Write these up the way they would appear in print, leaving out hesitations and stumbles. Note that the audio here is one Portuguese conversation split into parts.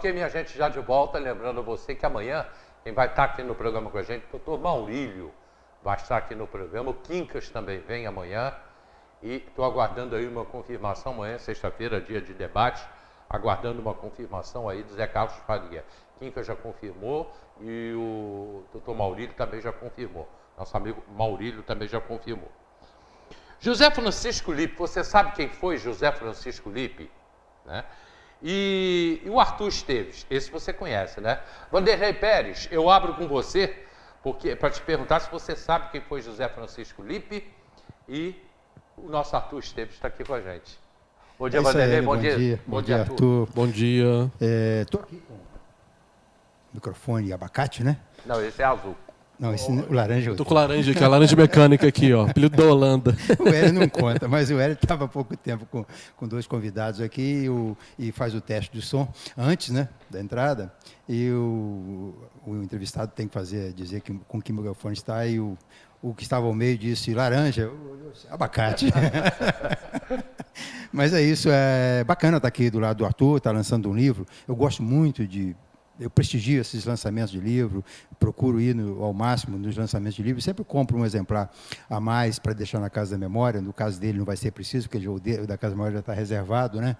ok, minha gente, já de volta. Lembrando você que amanhã quem vai estar aqui no programa com a gente, o doutor Maurílio vai estar aqui no programa. O Quincas também vem amanhã. E estou aguardando aí uma confirmação amanhã, sexta-feira, dia de debate, aguardando uma confirmação aí do Zé Carlos Faria. Quincas já confirmou e o doutor Maurílio também já confirmou. Nosso amigo Maurílio também já confirmou. José Francisco Lippe, você sabe quem foi José Francisco Lippe? Né? E o Arthur Esteves, esse você conhece, né? Vanderlei Pérez, eu abro com você para te perguntar se você sabe quem foi José Francisco Lippe, e o nosso Arthur Esteves está aqui com a gente. Bom dia, Vanderlei. Bom dia. Bom dia, Arthur. Bom dia. Estou aqui com o microfone e abacate, né? Não, esse é azul. Não, esse o laranja. Eu tô com laranja aqui, a laranja mecânica aqui, ó. Apelido da Holanda. O Hélio não conta, mas o Hélio estava há pouco tempo com dois convidados aqui e faz o teste de som antes, né, da entrada. E o entrevistado tem que dizer com que microfone está, e o que estava ao meio disse laranja, abacate. Mas é isso, é bacana estar aqui do lado do Arthur, está lançando um livro. Eu gosto muito eu prestigio esses lançamentos de livro, procuro ir ao máximo nos lançamentos de livro, sempre compro um exemplar a mais para deixar na Casa da Memória. No caso dele não vai ser preciso, porque o da Casa da Memória já está reservado, né?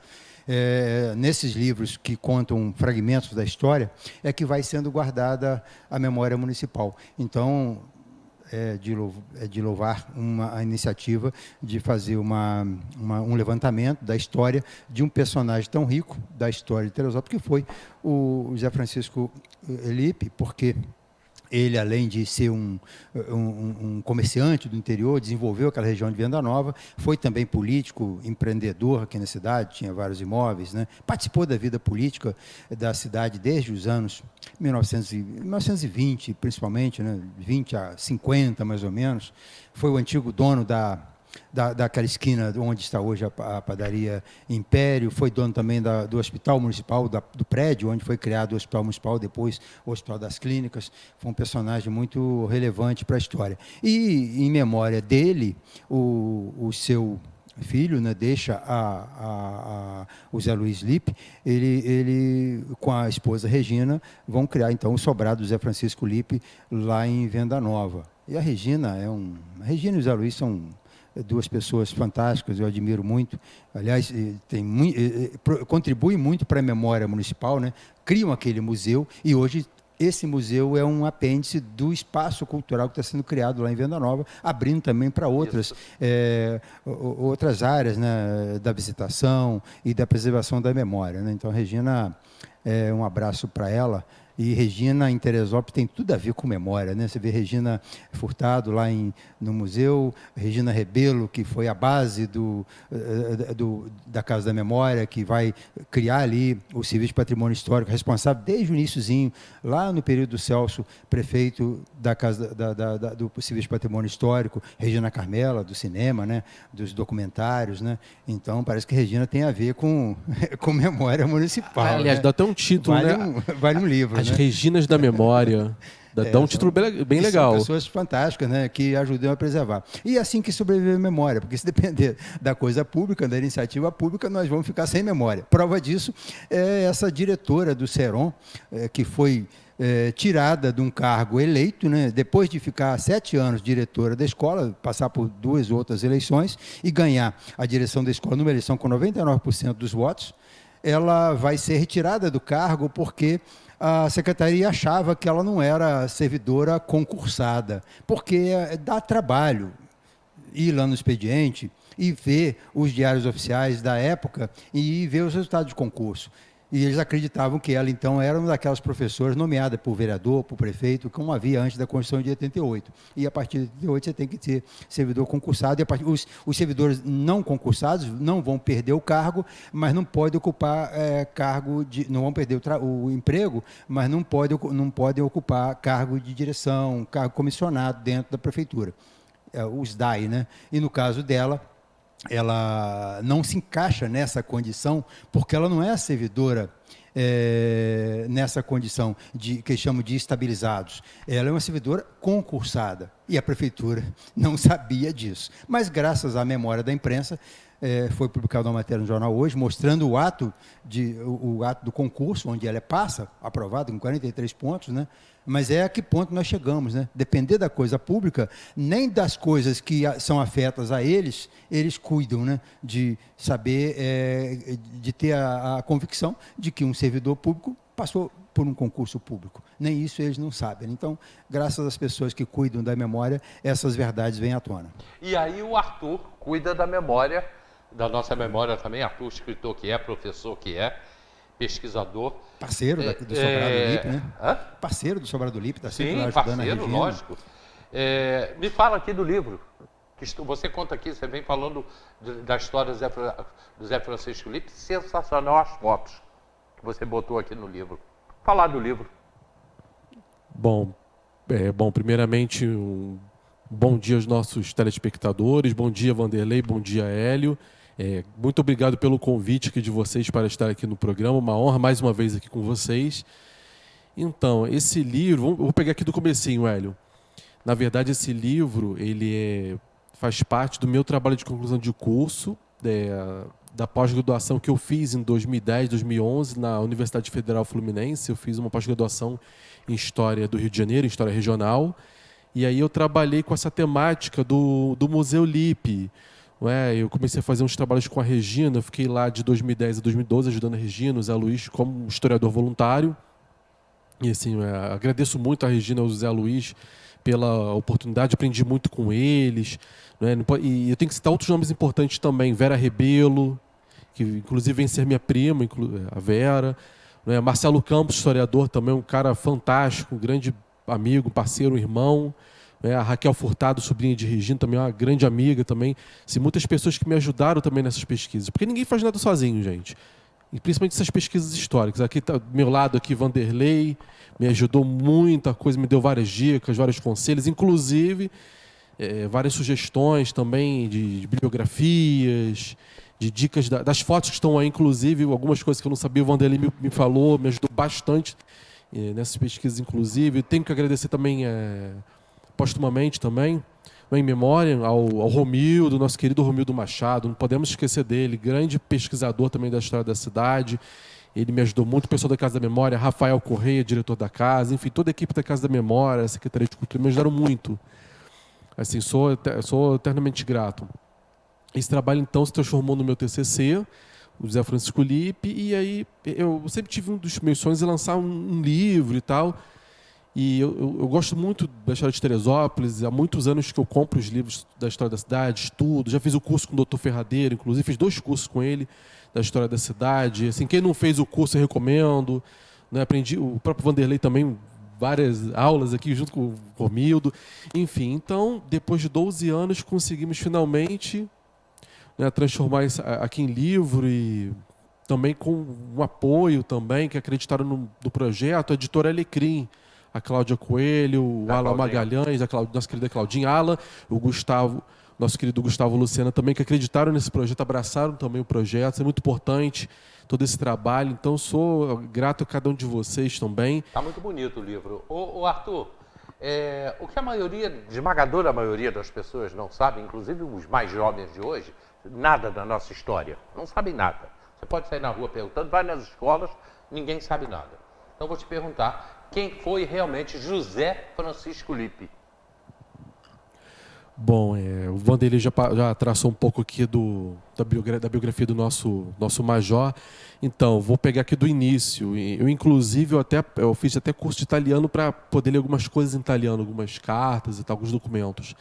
Nesses livros que contam fragmentos da história, é que vai sendo guardada a memória municipal. Então, de louvar a iniciativa de fazer um levantamento da história de um personagem tão rico da história de Teresópolis, que foi o José Francisco Lippe, porque ele, além de ser um comerciante do interior, desenvolveu aquela região de Venda Nova, foi também político, empreendedor aqui na cidade, tinha vários imóveis, né? Participou da vida política da cidade desde os anos 1920, principalmente, né? 20 a 50, mais ou menos. Foi o antigo dono daquela esquina onde está hoje a padaria Império, foi dono também do Hospital Municipal, do prédio onde foi criado o Hospital Municipal, depois o Hospital das Clínicas. Foi um personagem muito relevante para a história. E, em memória dele, o seu filho, né, deixa o Zé Luiz Lippe, ele com a esposa Regina vão criar então o sobrado do Zé Francisco Lippe lá em Venda Nova. E a Regina Regina e o Zé Luiz são duas pessoas fantásticas, eu admiro muito. Aliás, contribui muito para a memória municipal, né? Criam aquele museu, e hoje esse museu é um apêndice do espaço cultural que está sendo criado lá em Venda Nova, abrindo também para outras áreas, né, da visitação e da preservação da memória, né? Então, Regina, um abraço para ela. E Regina, em Teresópolis, tem tudo a ver com memória, né? Você vê Regina Furtado lá no museu, Regina Rebelo, que foi a base da Casa da Memória, que vai criar ali o Serviço de Patrimônio Histórico, responsável desde o iniciozinho, lá no período do Celso, prefeito da Casa do Serviço de Patrimônio Histórico, Regina Carmela, do cinema, né? Dos documentários, né? Então, parece que Regina tem a ver com memória municipal. Aliás, né? dá até um título, Vale um livro. As Reginas da Memória. Dá um título bem legal. São pessoas fantásticas, né, que ajudam a preservar. E assim que sobrevive a memória, porque se depender da coisa pública, da iniciativa pública, nós vamos ficar sem memória. Prova disso é essa diretora do Seron, que foi tirada de um cargo eleito, né, depois de ficar 7 anos diretora da escola, passar por 2 outras eleições e ganhar a direção da escola numa eleição com 99% dos votos. Ela vai ser retirada do cargo porque a secretaria achava que ela não era servidora concursada, porque dá trabalho ir lá no expediente e ver os diários oficiais da época e ver os resultados de concurso. E eles acreditavam que ela, então, era uma daquelas professoras nomeada por vereador, por prefeito, como havia antes da Constituição de 88. E, a partir de 88, você tem que ser servidor concursado. E os servidores não concursados não vão perder o cargo, mas não podem ocupar cargo de... Não vão perder o emprego, mas não podem ocupar cargo de direção, cargo comissionado dentro da prefeitura. Os DAI, né? E, no caso dela, ela não se encaixa nessa condição, porque ela não é servidora nessa condição que chamam de estabilizados. Ela é uma servidora concursada. E a prefeitura não sabia disso. Mas, graças à memória da imprensa, foi publicada uma matéria no jornal hoje, mostrando o ato do concurso, onde ela passa, aprovado com 43 pontos, né? Mas a que ponto nós chegamos, né? Depender da coisa pública, nem das coisas que são afetas a eles cuidam, né? De saber, de ter a convicção de que um servidor público passou por um concurso público. Nem isso eles não sabem. Então, graças às pessoas que cuidam da memória, essas verdades vêm à tona. E aí o Arthur cuida da memória, da nossa memória também, Arthur, escritor que é, professor que é, pesquisador. Parceiro do Sobrado Lippe, né? Hã? Parceiro do Sobrado Lippe, está sempre lá Sim, ajudando a parceiro, Regina. lógico. Me fala aqui do livro. Você conta aqui, você vem falando da história do Zé Francisco Lippe, sensacional as fotos que você botou aqui no livro. Falar do livro. Bom, primeiramente, um bom dia aos nossos telespectadores, bom dia, Vanderlei, bom dia, Hélio. Muito obrigado pelo convite aqui de vocês para estar aqui no programa, uma honra mais uma vez aqui com vocês. Então, esse livro, vou pegar aqui do comecinho, Hélio. Na verdade, esse livro, ele faz parte do meu trabalho de conclusão de curso, da pós-graduação que eu fiz em 2010, 2011, na Universidade Federal Fluminense. Eu fiz uma pós-graduação em História do Rio de Janeiro, em História Regional. E aí eu trabalhei com essa temática do Museu Lippe. Eu comecei a fazer uns trabalhos com a Regina, fiquei lá de 2010 a 2012 ajudando a Regina, o Zé Luiz, como historiador voluntário. E assim, agradeço muito a Regina e ao Zé Luiz pela oportunidade, aprendi muito com eles. E eu tenho que citar outros nomes importantes também, Vera Rebelo, que inclusive vem ser minha prima, a Vera. Marcelo Campos, historiador também, um cara fantástico, um grande amigo, parceiro, irmão. A Raquel Furtado, sobrinha de Regina, também é uma grande amiga também. Muitas pessoas que me ajudaram também nessas pesquisas. Porque ninguém faz nada sozinho, gente. E principalmente essas pesquisas históricas. Aqui tá do meu lado, aqui, Vanderlei, me ajudou muita coisa, me deu várias dicas, vários conselhos, inclusive várias sugestões também de bibliografias, de dicas das fotos que estão aí, inclusive, algumas coisas que eu não sabia, o Vanderlei me falou, me ajudou bastante nessas pesquisas, inclusive. Tenho que agradecer também postumamente também, em memória ao Romildo, nosso querido Romildo Machado, não podemos esquecer dele, grande pesquisador também da história da cidade. Ele me ajudou muito, o pessoal da Casa da Memória, Rafael Correia, diretor da casa, enfim, toda a equipe da Casa da Memória, a Secretaria de Cultura, me ajudaram muito. Assim, sou eternamente grato. Esse trabalho, então, se transformou no meu TCC, o Zé Francisco Lippe, e aí eu sempre tive um dos meus sonhos lançar um livro e tal. E eu gosto muito da história de Teresópolis, há muitos anos que eu compro os livros da história da cidade, estudo, já fiz o curso com o Dr. Ferradeiro, inclusive fiz 2 cursos com ele da história da cidade. Assim, quem não fez o curso eu recomendo. Aprendi, o próprio Vanderlei também, várias aulas aqui junto com o Romildo. Enfim, então, depois de 12 anos, conseguimos finalmente transformar isso aqui em livro e também com um apoio também, que acreditaram no projeto, a editora Alecrim, a Cláudia Coelho, o Alan Magalhães, nossa querida Claudinha, Alan, o Gustavo, nosso querido Gustavo Lucena também, que acreditaram nesse projeto, abraçaram também o projeto. Isso é muito importante, todo esse trabalho. Então, sou grato a cada um de vocês também. Está muito bonito o livro. Ô Arthur, o que a esmagadora maioria das pessoas não sabe, inclusive os mais jovens de hoje, nada da nossa história. Não sabem nada. Você pode sair na rua perguntando, vai nas escolas, ninguém sabe nada. Então, vou te perguntar, quem foi realmente José Francisco Lippe? Bom, o Vanderlei já traçou um pouco aqui da biografia do nosso major. Então, vou pegar aqui do início. Eu, inclusive, eu fiz até curso de italiano para poder ler algumas coisas em italiano, algumas cartas e tal, alguns documentos.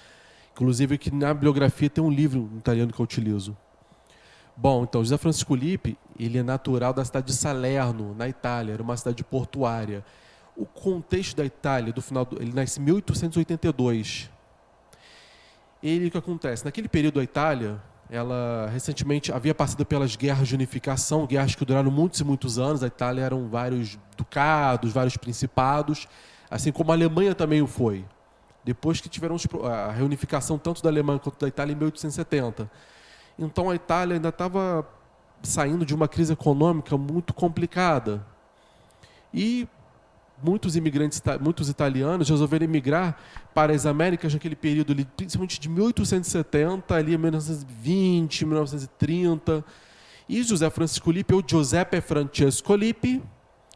Inclusive, aqui na bibliografia tem um livro em italiano que eu utilizo. Bom, então, José Francisco Lippe, ele é natural da cidade de Salerno, na Itália, era uma cidade portuária. O contexto da Itália, ele nasce em 1882. O que acontece? Naquele período, a Itália, ela recentemente havia passado pelas guerras de unificação, guerras que duraram muitos e muitos anos. A Itália eram vários ducados, vários principados, assim como a Alemanha também o foi. Depois que tiveram a reunificação tanto da Alemanha quanto da Itália em 1870. Então a Itália ainda estava saindo de uma crise econômica muito complicada. E muitos imigrantes, muitos italianos resolveram emigrar para as Américas naquele período, ali, principalmente de 1870 ali a 1920, 1930. E José Francisco Lippi, ou Giuseppe Francesco Lippi,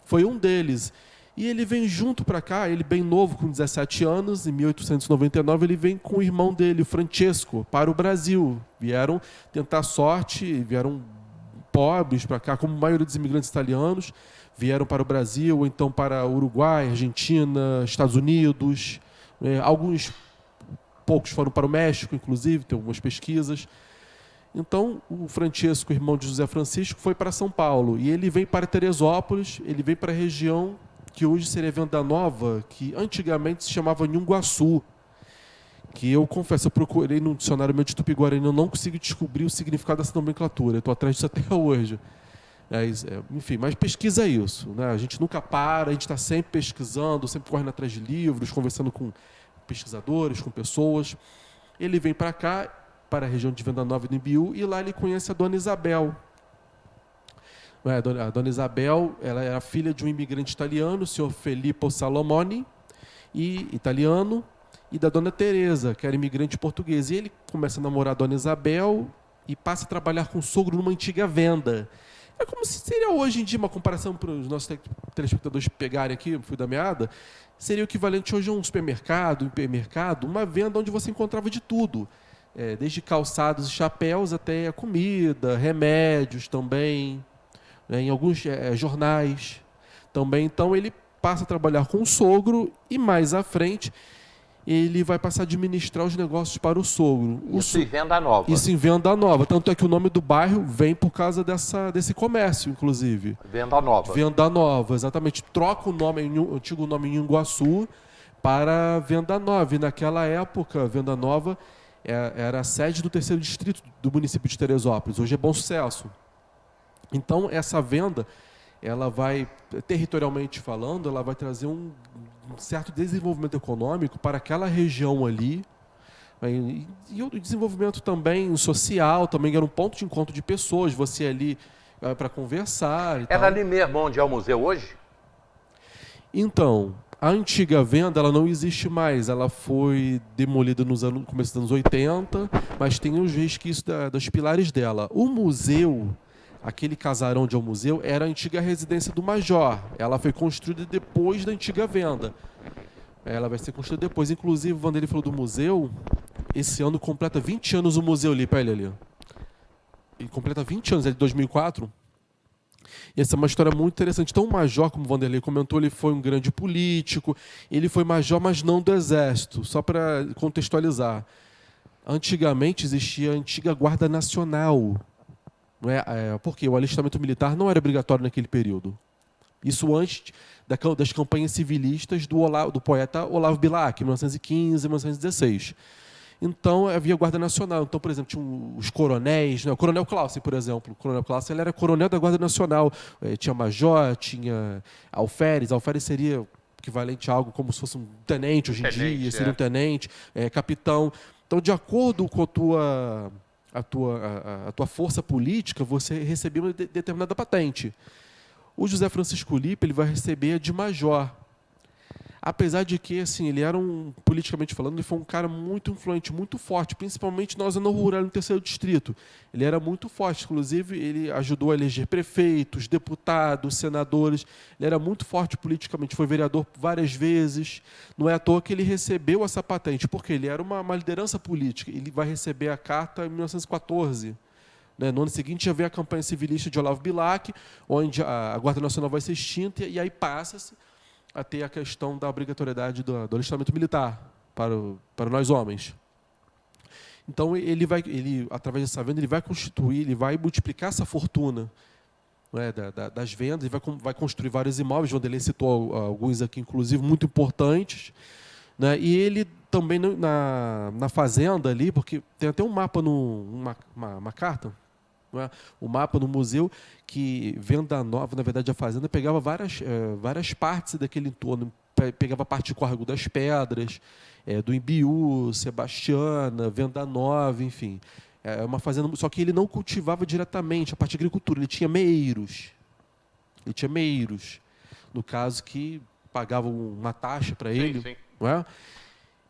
foi um deles. E ele vem junto para cá, ele bem novo, com 17 anos, em 1899, ele vem com o irmão dele, o Francesco, para o Brasil. Vieram tentar sorte, vieram pobres para cá, como a maioria dos imigrantes italianos, vieram para o Brasil, ou então para Uruguai, Argentina, Estados Unidos. Alguns, poucos foram para o México, inclusive, tem algumas pesquisas. Então, o Francesco, irmão de José Francisco, foi para São Paulo. E ele vem para Teresópolis, ele vem para a região que hoje seria Venda Nova, que antigamente se chamava Nhunguaçu, que eu confesso, eu procurei no dicionário meu de Tupi-Guarani, eu não consigo descobrir o significado dessa nomenclatura, eu estou atrás disso até hoje. Enfim, mas pesquisa isso, né? A gente nunca para, a gente está sempre pesquisando, sempre correndo atrás de livros, conversando com pesquisadores, com pessoas. Ele vem para cá, para a região de Venda Nova e do Imbiú, e lá ele conhece a Dona Isabel. A Dona Isabel, ela era filha de um imigrante italiano, o senhor Filippo Salomoni, italiano, e da Dona Teresa, que era imigrante portuguesa. E ele começa a namorar a Dona Isabel e passa a trabalhar com o sogro numa antiga venda. É como se seria hoje em dia, uma comparação para os nossos telespectadores pegarem aqui, fui da meada, seria o equivalente hoje a um supermercado, um hipermercado, uma venda onde você encontrava de tudo. Desde calçados e chapéus até comida, remédios também, em alguns jornais também. Então ele passa a trabalhar com o sogro e mais à frente ele vai passar a administrar os negócios para o sogro. Isso em Venda Nova. Isso em Venda Nova. Tanto é que o nome do bairro vem por causa desse comércio, inclusive. Venda Nova. Venda Nova, exatamente. Troca o antigo nome Nhunguaçu para Venda Nova. E naquela época, Venda Nova era a sede do terceiro distrito do município de Teresópolis. Hoje é Bom Sucesso. Então, essa venda, ela vai, territorialmente falando, ela vai trazer um certo desenvolvimento econômico para aquela região ali. E o desenvolvimento também social, também era um ponto de encontro de pessoas, você ali para conversar e tal. Era ali mesmo onde é o museu hoje? Então, a antiga venda ela não existe mais, ela foi demolida no começo dos anos 80, mas tem os resquícios dos pilares dela. O museu, aquele casarão onde é o museu, era a antiga residência do Major. Ela foi construída depois da antiga venda. Ela vai ser construída depois. Inclusive, o Vanderlei falou do museu. Esse ano completa 20 anos o museu ali, para ele ali. Ele completa 20 anos, é de 2004. E essa é uma história muito interessante. Então, o Major, como o Vanderlei comentou, ele foi um grande político. Ele foi major, mas não do Exército. Só para contextualizar. Antigamente existia a antiga Guarda Nacional. Porque o alistamento militar não era obrigatório naquele período. Isso antes das campanhas civilistas do poeta Olavo Bilac, em 1915 e 1916. Então, havia Guarda Nacional. Então, por exemplo, tinha os coronéis, o Coronel Clausen, por exemplo. O Coronel Clausen ele era coronel da Guarda Nacional. Tinha major, tinha alferes. Alferes seria equivalente a algo como se fosse um tenente hoje em dia, seria um tenente, capitão. Então, de acordo com a tua força política, você recebia uma determinada patente. O José Francisco Lippi ele vai receber a de major. Apesar de que, assim, ele era politicamente falando, ele foi um cara muito influente, muito forte, principalmente na zona rural, no terceiro distrito. Ele era muito forte, inclusive ele ajudou a eleger prefeitos, deputados, senadores. Ele era muito forte politicamente, foi vereador várias vezes. Não é à toa que ele recebeu essa patente, porque ele era uma liderança política. Ele vai receber a carta em 1914. No ano seguinte já vem a campanha civilista de Olavo Bilac, onde a Guarda Nacional vai ser extinta, e aí passa-se a ter a questão da obrigatoriedade do alistamento militar para nós homens. Então, ele, através dessa venda, ele vai constituir, ele vai multiplicar essa fortuna, das vendas, ele vai construir vários imóveis, o Vanderlei citou alguns aqui, inclusive, muito importantes. E ele também, na fazenda ali, porque tem até um mapa, uma carta, o mapa no museu, que Venda Nova, na verdade, a fazenda pegava várias partes daquele entorno. Pegava a parte de Córrego das Pedras, do Imbiú, Sebastiana, Venda Nova, enfim. É uma fazenda, só que ele não cultivava diretamente a parte de agricultura, ele tinha meeiros. No caso que pagavam uma taxa para ele, sim. não é?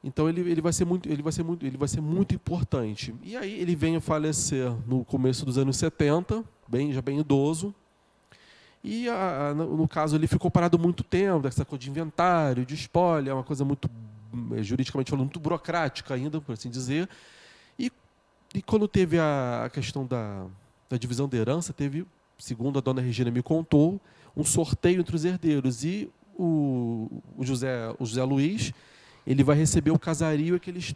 Então ele vai ser muito importante. E aí ele vem a falecer no começo dos anos 70, já bem idoso. E no caso ele ficou parado muito tempo, essa coisa de inventário, de espólio, é uma coisa muito juridicamente falando muito burocrática ainda, por assim dizer. E quando teve a questão da divisão da herança, teve, segundo a dona Regina me contou, um sorteio entre os herdeiros. E o José Luiz, ele vai receber o casario e aqueles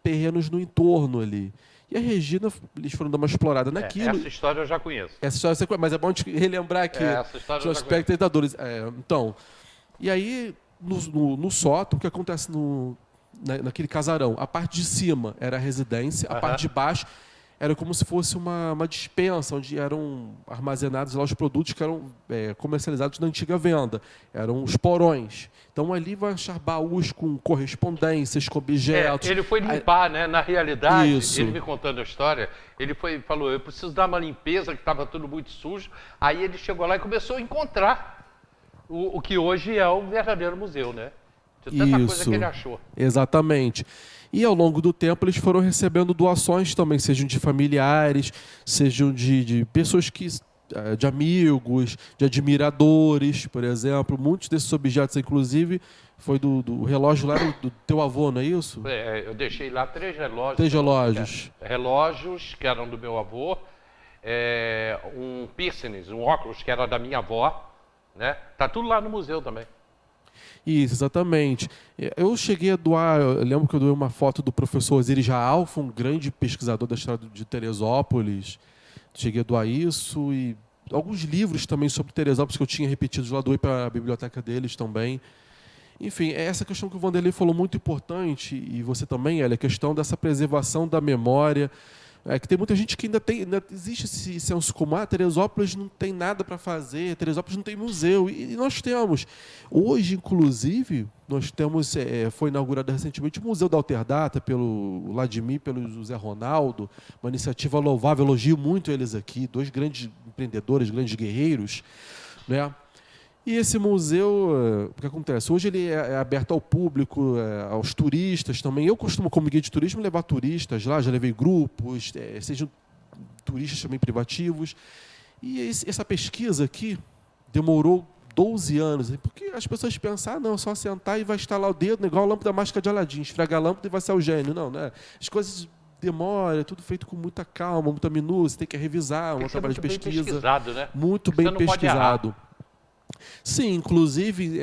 terrenos no entorno ali. E a Regina, eles foram dar uma explorada naquilo. Essa história eu já conheço. Essa história você conhece, mas é bom te relembrar aqui. Essa história eu Os já conheço. espectadores. Então, e aí, no sótão, o que acontece naquele casarão? A parte de cima era a residência, a parte de baixo era como se fosse uma despensa, onde eram armazenados lá os produtos que eram comercializados na antiga venda. Eram os porões. Então, ali vai achar baús com correspondências, com objetos. Ele foi limpar, né? Na realidade, Isso. ele me contando a história, ele falou, eu preciso dar uma limpeza, que estava tudo muito sujo. Aí ele chegou lá e começou a encontrar o que hoje é o verdadeiro museu, né? De tanta coisa que ele achou. Exatamente. E ao longo do tempo eles foram recebendo doações também, sejam de familiares, sejam de pessoas de amigos, de admiradores, por exemplo. Muitos desses objetos, inclusive, foi do relógio lá do teu avô, não é isso? Eu deixei lá 3 relógios. 3 relógios. Relógios que eram do meu avô, um piercing, um óculos que era da minha avó, né? Tá tudo lá no museu também. Isso, exatamente. Eu cheguei a doar, eu lembro que eu doei uma foto do professor Osiris Raalph, um grande pesquisador da história de Teresópolis. Cheguei a doar isso e alguns livros também sobre Teresópolis que eu tinha repetido, lá doei para a biblioteca deles também. Enfim, essa questão que o Vanderlei falou muito importante, e você também, é a questão dessa preservação da memória. Que tem muita gente que ainda existe esse senso comum, Teresópolis não tem nada para fazer, Teresópolis não tem museu, e nós temos. Hoje, inclusive, nós temos, foi inaugurado recentemente o Museu da Alterdata, pelo Vladimir, pelo José Ronaldo, uma iniciativa louvável, elogio muito eles aqui, 2 grandes empreendedores, grandes guerreiros, né? E esse museu, o que acontece? Hoje ele é aberto ao público, aos turistas também. Eu costumo, como guia de turismo, levar turistas lá, já levei grupos, sejam turistas também privativos. E essa pesquisa aqui demorou 12 anos, porque as pessoas pensam, não, é só sentar e vai estalar o dedo, igual a lâmpada mágica de Aladim, esfrega a lâmpada e vai ser o gênio. Não, né? As coisas demoram, é tudo feito com muita calma, muita minúcia, tem que revisar, um trabalho de pesquisa. Bem pesquisado, né? Muito bem pesquisado. Sim, inclusive,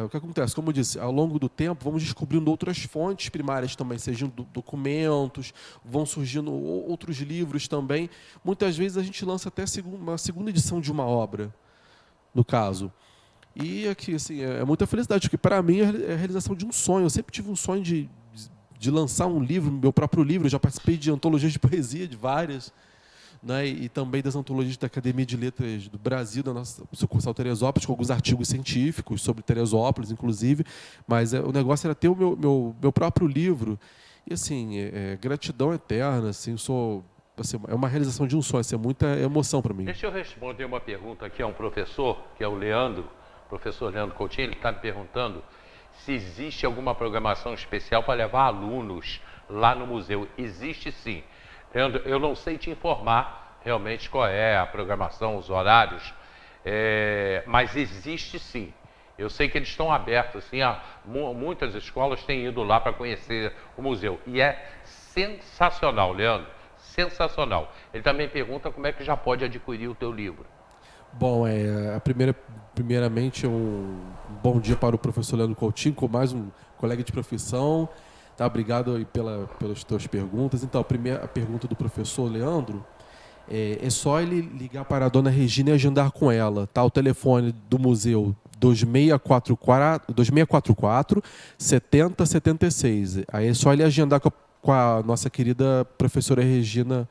o que acontece? Como eu disse, ao longo do tempo, vamos descobrindo outras fontes primárias também, sejam documentos, vão surgindo outros livros também. Muitas vezes a gente lança até uma segunda edição de uma obra, no caso. E aqui, assim, é muita felicidade, porque para mim é a realização de um sonho. Eu sempre tive um sonho de lançar um livro, meu próprio livro. Eu já participei de antologias de poesia, de várias, né, e também das antologias da Academia de Letras do Brasil, da nossa sucursal Teresópolis, com alguns artigos científicos sobre Teresópolis, inclusive, mas o negócio era ter o meu próprio livro. E, assim, gratidão eterna, assim, é uma realização de um sonho, assim, é muita emoção para mim. Deixa eu responder uma pergunta aqui a um professor, que é o Leandro, professor Leandro Coutinho. Ele está me perguntando se existe alguma programação especial para levar alunos lá no museu. Existe sim. Eu não sei te informar realmente qual é a programação, os horários, mas existe sim. Eu sei que eles estão abertos, assim, muitas escolas têm ido lá para conhecer o museu. E é sensacional, Leandro, sensacional. Ele também pergunta como é que já pode adquirir o teu livro. Bom, primeiramente, um bom dia para o professor Leandro Coutinho, com mais um colega de profissão. Tá, obrigado aí pelas tuas perguntas. Então, a pergunta do professor Leandro, é só ele ligar para a dona Regina e agendar com ela. Tá? O telefone do museu 2644 7076. Aí é só ele agendar com a nossa querida professora Regina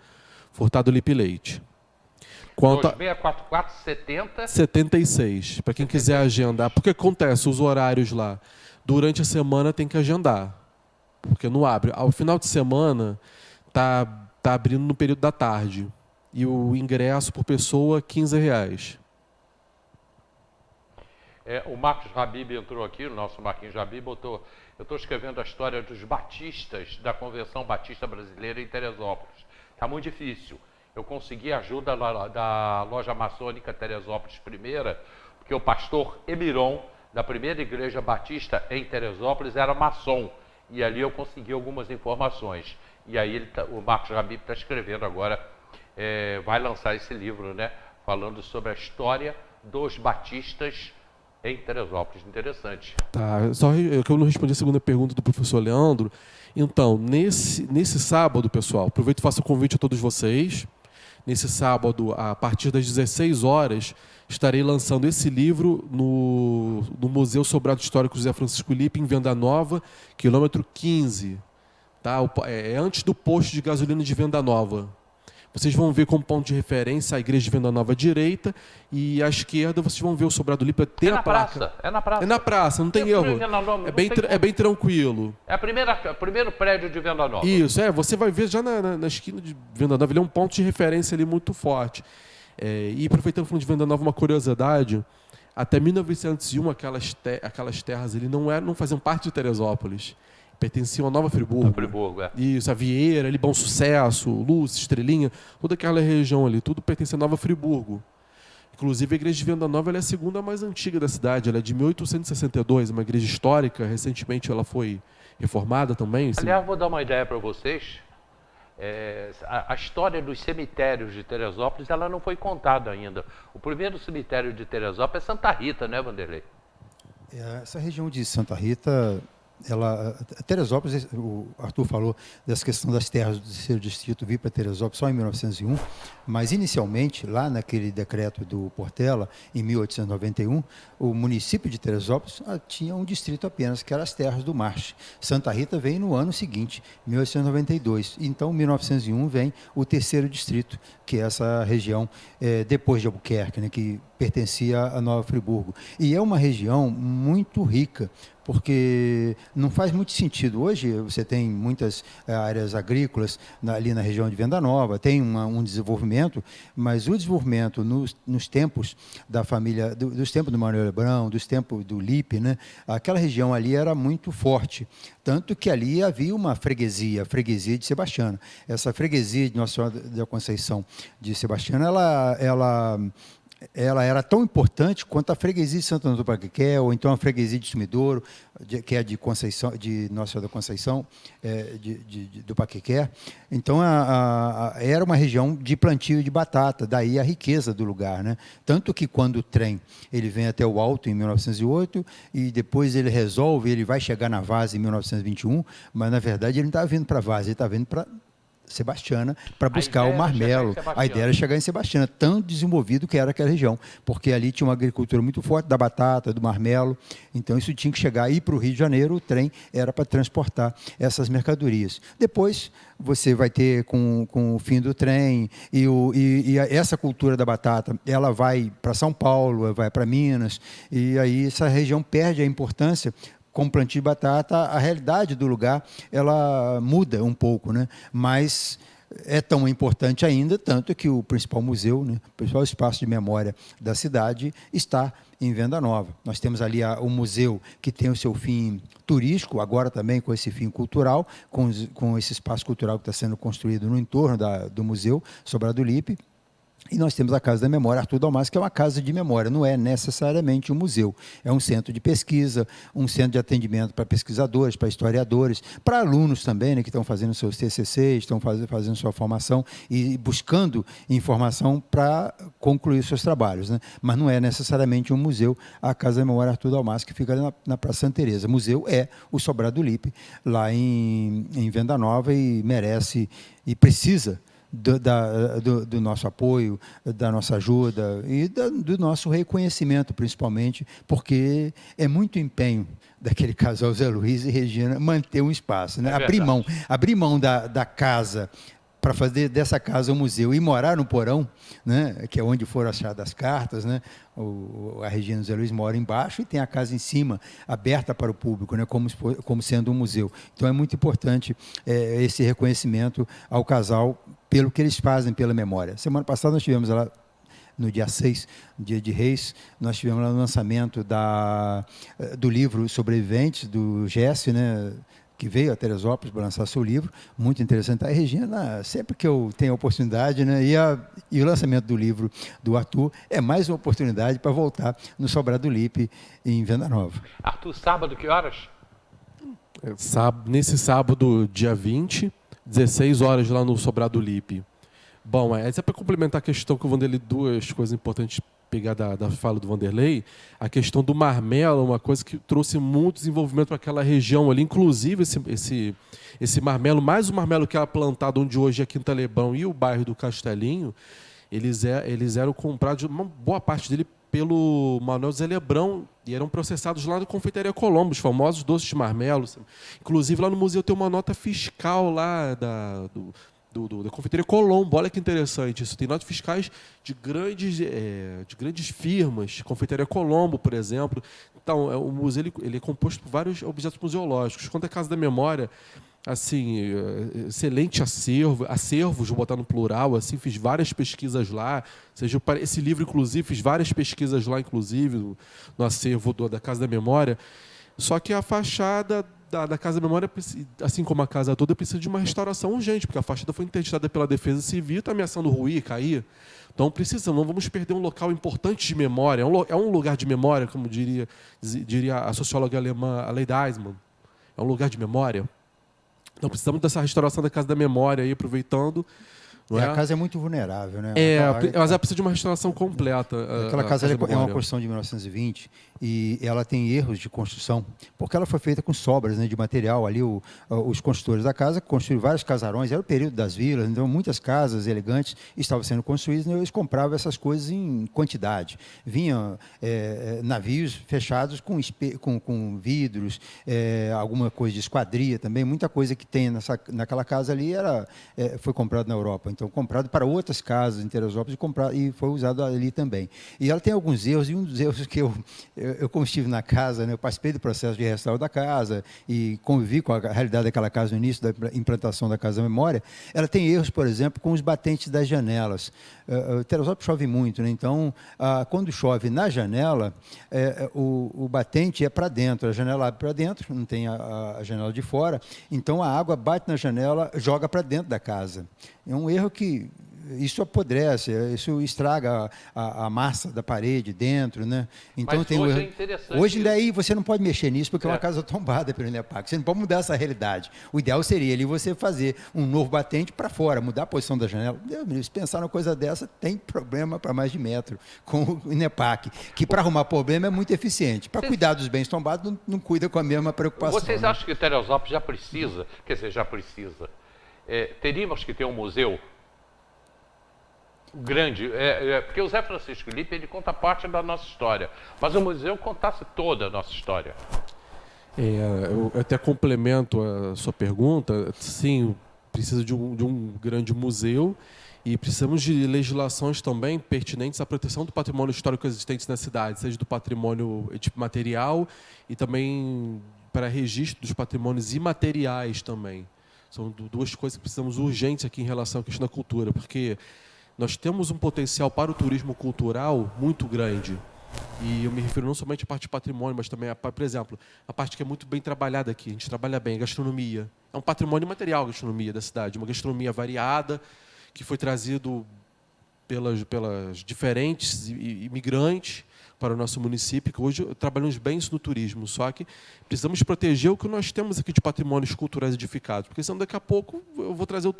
Furtado Lipe Leite. 2644 70 76, para quem quiser agendar. Porque acontece, os horários lá, durante a semana tem que agendar. Porque não abre. Ao final de semana, tá abrindo no período da tarde. E o ingresso por pessoa, R$ 15. O Marcos Habib entrou aqui, o nosso Marquinhos Habib botou: eu estou escrevendo a história dos batistas da Convenção Batista Brasileira em Teresópolis. Está muito difícil. Eu consegui a ajuda da loja maçônica Teresópolis I, porque o pastor Emiron, da primeira igreja batista em Teresópolis, era maçom. E ali eu consegui algumas informações. E aí o Marcos Habib está escrevendo agora, vai lançar esse livro, né? Falando sobre a história dos batistas em Teresópolis. Interessante. Tá, só que eu não respondi a segunda pergunta do professor Leandro. Então, nesse sábado, pessoal, aproveito e faço o convite a todos vocês. Nesse sábado, a partir das 16 horas, estarei lançando esse livro no Museu Sobrado Histórico José Francisco Lippe, em Venda Nova, quilômetro 15. Tá? É antes do posto de gasolina de Venda Nova. Vocês vão ver como ponto de referência a igreja de Venda Nova à direita, e à esquerda vocês vão ver o Sobrado Lippe. Tem a placa. É na praça. É na praça, não tem erro. É bem tranquilo. É o primeiro prédio de Venda Nova. Isso, você vai ver já na esquina de Venda Nova. Ele é um ponto de referência ali muito forte. E aproveitando falando de Venda Nova, uma curiosidade: até 1901 aquelas terras ali não faziam parte de Teresópolis. Pertenciam a Nova Friburgo. A Friburgo, Isso, a Vieira, ali, Bom Sucesso, Lúcia, Estrelinha, toda aquela região ali, tudo pertence a Nova Friburgo. Inclusive, a igreja de Venda Nova ela é a segunda mais antiga da cidade, ela é de 1862, uma igreja histórica, recentemente ela foi reformada também. Aliás, vou dar uma ideia para vocês. A história dos cemitérios de Teresópolis ela não foi contada ainda. O primeiro cemitério de Teresópolis é Santa Rita, né, Vanderlei? Essa região de Santa Rita... Teresópolis, o Arthur falou dessa questão das terras do terceiro distrito vir para Teresópolis só em 1901, mas inicialmente, lá naquele decreto do Portela, em 1891, o município de Teresópolis tinha um distrito apenas, que eram as terras do Marche. Santa Rita veio no ano seguinte, 1892. Então, em 1901, vem o terceiro distrito, que é essa região depois de Albuquerque, né, que pertencia a Nova Friburgo. E é uma região muito rica, porque não faz muito sentido. Hoje você tem muitas áreas agrícolas ali na região de Venda Nova, tem um desenvolvimento, mas o desenvolvimento nos tempos da família, dos tempos do Manuel Lebrão, dos tempos do Lippe, né, aquela região ali era muito forte. Tanto que ali havia uma freguesia, a freguesia de Sebastiana. Essa freguesia de Nossa Senhora da Conceição de Sebastiana, ela era tão importante quanto a freguesia de Santo Antônio do Paquiqué, ou então a freguesia de Sumidouro, que é de Conceição, de Nossa Senhora da Conceição, do Paquiqué. Então, era uma região de plantio de batata, daí a riqueza do lugar, né? Tanto que quando o trem ele vem até o Alto em 1908, e depois ele vai chegar na Vaz em 1921, mas na verdade ele não está vindo para a Vaz, ele está vindo para Sebastiana, para buscar o marmelo. A ideia era chegar em Sebastiana, tão desenvolvido que era aquela região, porque ali tinha uma agricultura muito forte da batata, do marmelo, então isso tinha que chegar aí para o Rio de Janeiro, o trem era para transportar essas mercadorias. Depois você vai ter, com o fim do trem, e essa cultura da batata, ela vai para São Paulo, vai para Minas, e aí essa região perde a importância. Com plantio de batata, a realidade do lugar ela muda um pouco, né? Mas é tão importante ainda, tanto que o principal museu, né, o principal espaço de memória da cidade está em Venda Nova. Nós temos ali o museu que tem o seu fim turístico, agora também com esse fim cultural, com esse espaço cultural que está sendo construído no entorno do museu Sobrado Lippe. E nós temos a Casa da Memória Arthur Dalmas, que é uma casa de memória, não é necessariamente um museu. É um centro de pesquisa, um centro de atendimento para pesquisadores, para historiadores, para alunos também, né, que estão fazendo seus TCCs, estão fazendo sua formação e buscando informação para concluir seus trabalhos, né? Mas não é necessariamente um museu, a Casa da Memória Arthur Dalmas, que fica ali na Praça Santa Teresa. Museu é o Sobrado Lippe, lá em Venda Nova, e merece e precisa do nosso apoio, da nossa ajuda e do nosso reconhecimento, principalmente, porque é muito empenho daquele casal Zé Luiz e Regina manter um espaço, né? Abrir mão da casa para fazer dessa casa um museu e morar no porão, né, que é onde foram achadas as cartas, né? A Regina e o Zé Luiz moram embaixo e tem a casa em cima, aberta para o público, né, como sendo um museu. Então é muito importante esse reconhecimento ao casal pelo que eles fazem pela memória. Semana passada nós tivemos lá no dia 6, dia de Reis, nós tivemos lá o lançamento do livro Sobreviventes, do Jesse, né, que veio a Teresópolis para lançar seu livro, muito interessante. A Regina, sempre que eu tenho a oportunidade, né, e o lançamento do livro do Arthur é mais uma oportunidade para voltar no Sobrado Lipe, em Venda Nova. Arthur, sábado, que horas? Nesse sábado, dia 20, 16 horas lá no Sobrado Lipe. Bom, é para complementar a questão que o Vanderlei, duas coisas importantes pegar da fala do Vanderlei, a questão do marmelo, uma coisa que trouxe muito desenvolvimento para aquela região ali, inclusive esse marmelo, mais o marmelo que era plantado onde hoje é Quinta Lebrão e o bairro do Castelinho, eles eram comprados, uma boa parte dele pelo Manuel Zé Lebrão, e eram processados lá na Confeitaria Colombo, os famosos doces de marmelo. Inclusive, lá no museu tem uma nota fiscal lá da Confeitaria Colombo. Olha que interessante isso. Tem notas fiscais de grandes firmas, Confeitaria Colombo, por exemplo. Então, o museu ele é composto por vários objetos museológicos. Quanto à Casa da Memória, assim, excelente acervos, vou botar no plural, assim, fiz várias pesquisas lá, esse livro, inclusive, fiz várias pesquisas lá, inclusive, no acervo da Casa da Memória, só que a fachada da Casa da Memória, assim como a casa toda, precisa de uma restauração urgente, porque a fachada foi interditada pela Defesa Civil, está ameaçando ruir, cair. Então, não vamos perder um local importante de memória, é um lugar de memória, como diria a socióloga alemã Aleida Eismann, é um lugar de memória. Então, precisamos dessa restauração da Casa da Memória, aí, aproveitando. Não é? A casa é muito vulnerável, né? Mas ela precisa de uma restauração completa. Aquela casa é uma construção de 1920 e ela tem erros de construção, porque ela foi feita com sobras, né, de material. Ali os construtores da casa construíram vários casarões, era o período das vilas, então muitas casas elegantes estavam sendo construídas e eles compravam essas coisas em quantidade. Vinham navios fechados com vidros, alguma coisa de esquadria também, muita coisa que tem naquela casa ali foi comprada na Europa. Então, comprado para outras casas em Teresópolis e foi usado ali também. E ela tem alguns erros, e um dos erros que eu como estive na casa, né, eu participei do processo de restauro da casa e convivi com a realidade daquela casa no início da implantação da Casa da Memória, ela tem erros, por exemplo, com os batentes das janelas. Teresópolis chove muito, né? Então, quando chove na janela, o batente é para dentro, a janela abre para dentro, não tem a janela de fora, então a água bate na janela, joga para dentro da casa. É um erro que isso apodrece, isso estraga a massa da parede dentro, né? Então, mas tem hoje é interessante. Hoje daí você não pode mexer nisso porque é uma casa tombada pelo INEPAC. Você não pode mudar essa realidade. O ideal seria ali você fazer um novo batente para fora, mudar a posição da janela. Se pensar numa coisa dessa, tem problema para mais de metro com o INEPAC, que para arrumar problema é muito eficiente. Para cuidar dos bens tombados, não cuida com a mesma preocupação. Vocês acham que Teresópolis já precisa, teríamos que ter um museu grande, porque o Zé Francisco Lippe, ele conta parte da nossa história, mas o museu contasse toda a nossa história. Eu até complemento a sua pergunta, sim, precisa de um grande museu e precisamos de legislações também pertinentes à proteção do patrimônio histórico existente na cidade, seja do patrimônio material e também para registro dos patrimônios imateriais também. São duas coisas que precisamos urgentes aqui em relação à questão da cultura, porque nós temos um potencial para o turismo cultural muito grande. E eu me refiro não somente à parte de patrimônio, mas também, por exemplo, a parte que é muito bem trabalhada aqui. A gente trabalha bem, a gastronomia. É um patrimônio material a gastronomia da cidade, uma gastronomia variada, que foi trazido pelas diferentes imigrantes para o nosso município, que hoje trabalhamos bem isso no turismo, só que precisamos proteger o que nós temos aqui de patrimônios culturais edificados, porque senão daqui a pouco eu vou trazer,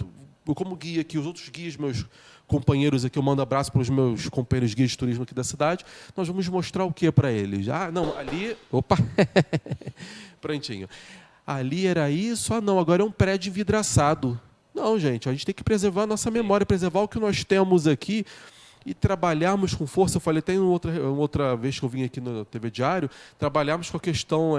como guia aqui, os outros guias, meus companheiros aqui, eu mando abraço para os meus companheiros guias de turismo aqui da cidade, nós vamos mostrar o que para eles? Não, ali... Opa! Prontinho. Ali era isso? Não, agora é um prédio envidraçado. Não, gente, a gente tem que preservar a nossa memória, preservar o que nós temos aqui, e trabalharmos com força. Eu falei até outra vez que eu vim aqui no TV Diário, trabalharmos com a questão,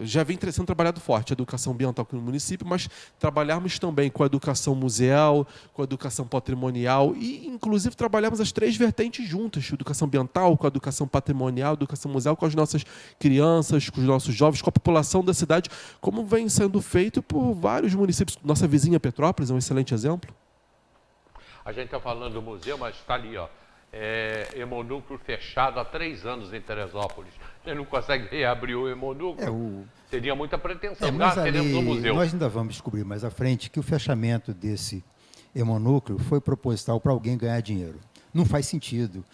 já vem sendo trabalhado forte, a educação ambiental aqui no município, mas trabalharmos também com a educação museal, com a educação patrimonial e, inclusive, trabalharmos as três vertentes juntas, educação ambiental, com a educação patrimonial, educação museal, com as nossas crianças, com os nossos jovens, com a população da cidade, como vem sendo feito por vários municípios. Nossa vizinha Petrópolis é um excelente exemplo. A gente está falando do museu, mas está ali, ó. hemonúcleo fechado há 3 anos em Teresópolis. A gente não consegue reabrir o hemonúcleo. Seria muita pretensão. Mas Teremos um museu. nós ainda vamos descobrir mais à frente que o fechamento desse hemonúcleo foi proposital para alguém ganhar dinheiro. Não faz sentido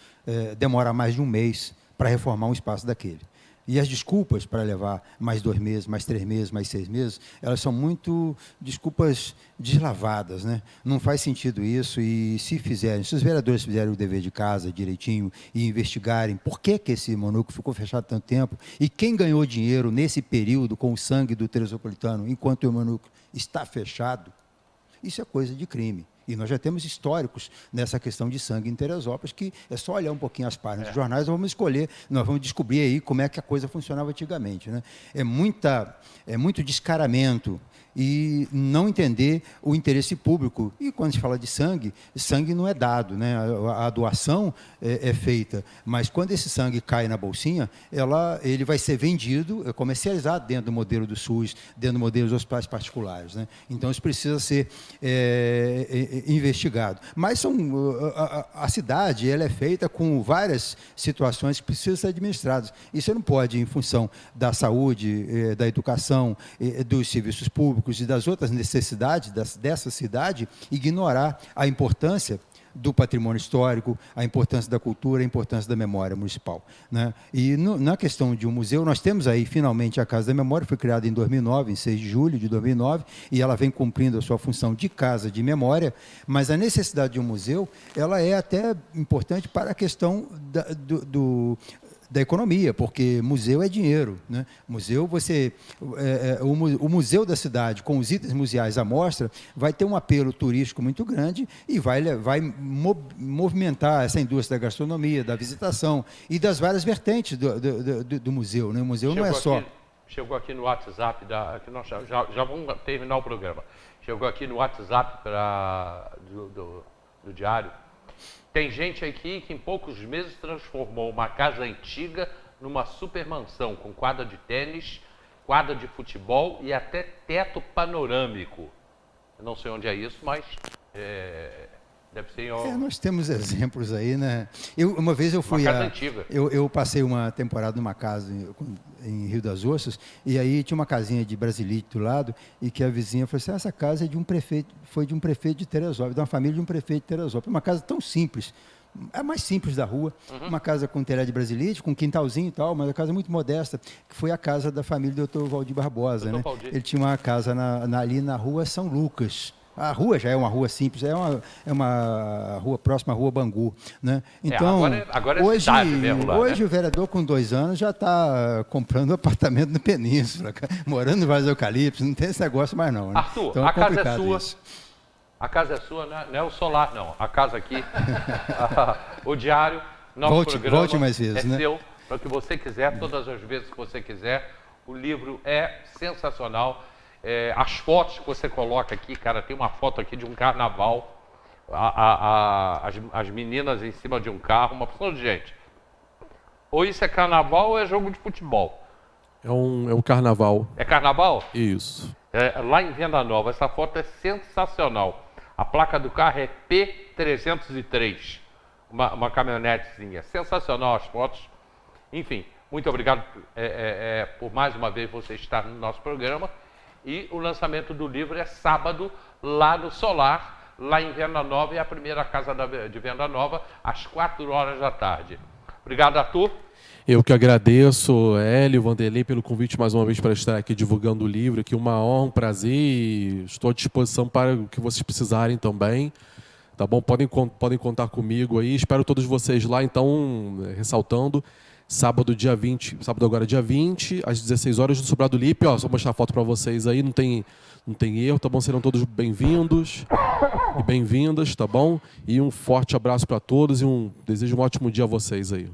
demorar mais de um mês para reformar um espaço daquele. E as desculpas para levar mais 2 meses, mais 3 meses, mais 6 meses, elas são muito desculpas deslavadas, né? Não faz sentido isso. E se os vereadores fizerem o dever de casa direitinho e investigarem por que esse hemonúcleo ficou fechado tanto tempo e quem ganhou dinheiro nesse período com o sangue do Teresopolitano enquanto o hemonúcleo está fechado, isso é coisa de crime. E nós já temos históricos nessa questão de sangue em Teresópolis, que é só olhar um pouquinho as páginas dos jornais, nós vamos descobrir aí como é que a coisa funcionava antigamente, né? É muito descaramento e não entender o interesse público. E quando a gente fala de sangue não é dado, né? A doação é feita, mas quando esse sangue cai na bolsinha, ele vai ser vendido, comercializado dentro do modelo do SUS, dentro do modelo dos hospitais particulares, né? Então isso precisa ser investigado. Mas a cidade ela é feita com várias situações que precisam ser administradas. Isso não pode, em função da saúde, da educação, dos serviços públicos e das outras necessidades dessa cidade, ignorar a importância do patrimônio histórico, a importância da cultura, a importância da memória municipal, né? E na questão de um museu, nós temos aí, finalmente, a Casa da Memória, foi criada em 2009, em 6 de julho de 2009, e ela vem cumprindo a sua função de casa de memória, mas a necessidade de um museu, ela é até importante para a questão da economia, porque museu é dinheiro, né? Museu, o museu da cidade, com os itens museais à mostra, vai ter um apelo turístico muito grande e vai movimentar essa indústria da gastronomia, da visitação e das várias vertentes do museu, né? O museu não é só... Chegou aqui no WhatsApp, que nós já vamos terminar o programa, chegou aqui no WhatsApp do Diário. Tem gente aqui que em poucos meses transformou uma casa antiga numa super mansão, com quadra de tênis, quadra de futebol e até teto panorâmico. Eu não sei onde é isso, mas deve ser em... nós temos exemplos aí, né? Uma vez eu fui... Uma casa antiga. Eu passei uma temporada numa casa em Rio das Ostras, e aí tinha uma casinha de Brasilite do lado, e que a vizinha falou assim, essa casa é de um prefeito, foi de um prefeito de Teresópolis, de uma família de um prefeito de Teresópolis. Uma casa tão simples, a mais simples da rua, uma casa com telhado de Brasilite, com quintalzinho e tal, mas uma casa muito modesta, que foi a casa da família do Dr. Valdir Barbosa, né? Ele tinha uma casa ali na rua São Lucas. A rua já é uma rua simples, é uma rua próxima à Rua Bangu, né? Então, agora é cidade mesmo lá, hoje né? o vereador com 2 anos já está comprando um apartamento no Península, morando em Vale do Eucalipto, não tem esse negócio mais não, né? Arthur, então, a casa é sua. Isso. A casa é sua, não é o solar, não. A casa aqui, o Diário, nosso programa volte mais vezes, né? seu, para o que você quiser, todas as vezes que você quiser. O livro é sensacional. As fotos que você coloca aqui, cara, tem uma foto aqui de um carnaval, as meninas em cima de um carro, uma porção de gente. Ou isso é carnaval ou é jogo de futebol? É um carnaval. É carnaval? Isso. Lá em Venda Nova, essa foto é sensacional. A placa do carro é P303, uma caminhonetezinha. Sensacional as fotos. Enfim, muito obrigado por mais uma vez você estar no nosso programa. E o lançamento do livro é sábado, lá no Solar, lá em Venda Nova, e a primeira casa de Venda Nova, às 4h da tarde. Obrigado, Arthur. Eu que agradeço, Hélio, Vanderlei, pelo convite mais uma vez para estar aqui divulgando o livro. Aqui uma honra, um prazer, e estou à disposição para o que vocês precisarem também. Tá bom? Podem contar comigo aí. Espero todos vocês lá, então, ressaltando, sábado agora dia 20, às 16 horas, no Sobrado Lipe. Só mostrar a foto para vocês aí, não tem erro, tá bom? Serão todos bem-vindos e bem-vindas, tá bom? E um forte abraço para todos e desejo um ótimo dia a vocês aí.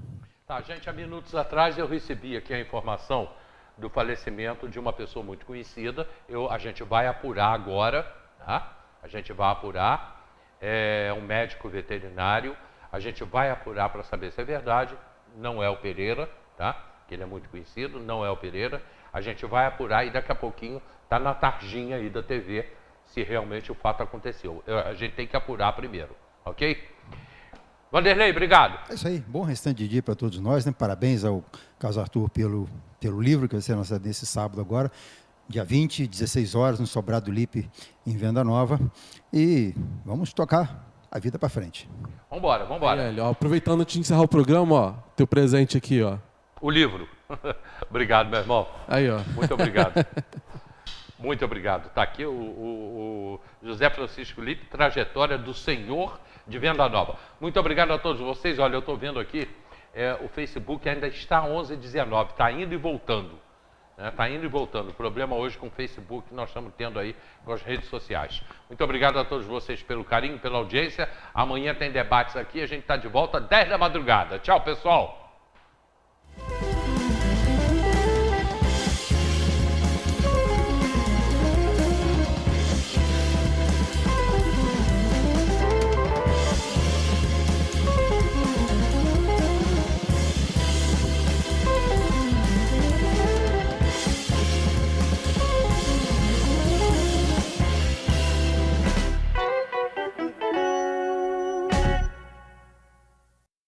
Tá, gente, há minutos atrás eu recebi aqui a informação do falecimento de uma pessoa muito conhecida. A gente vai apurar agora, tá? A gente vai apurar. É um médico veterinário. A gente vai apurar para saber se é verdade. Não é o Pereira, tá? Que ele é muito conhecido, não é o Pereira. A gente vai apurar e daqui a pouquinho tá na tarjinha aí da TV se realmente o fato aconteceu. A gente tem que apurar primeiro, ok? Vanderlei, obrigado. É isso aí. Bom restante de dia para todos nós, né? Parabéns ao Carlos Arthur pelo livro que vai ser lançado nesse sábado agora, dia 20, 16 horas, no Sobrado Lipe, em Venda Nova. E vamos tocar a vida para frente. Vambora. Aí, Hélio, ó, aproveitando de encerrar o programa, ó, teu presente aqui, ó. O livro. Obrigado, meu irmão. Aí, ó. Muito obrigado. Muito obrigado. Está aqui o José Francisco Lipe, Trajetória do Senhor de Venda Nova. Muito obrigado a todos vocês. Olha, eu estou vendo aqui, o Facebook ainda está 11h19, está indo e voltando. Está indo e voltando. O problema hoje com o Facebook que nós estamos tendo aí com as redes sociais. Muito obrigado a todos vocês pelo carinho, pela audiência. Amanhã tem debates aqui, a gente está de volta às 10 da madrugada. Tchau, pessoal.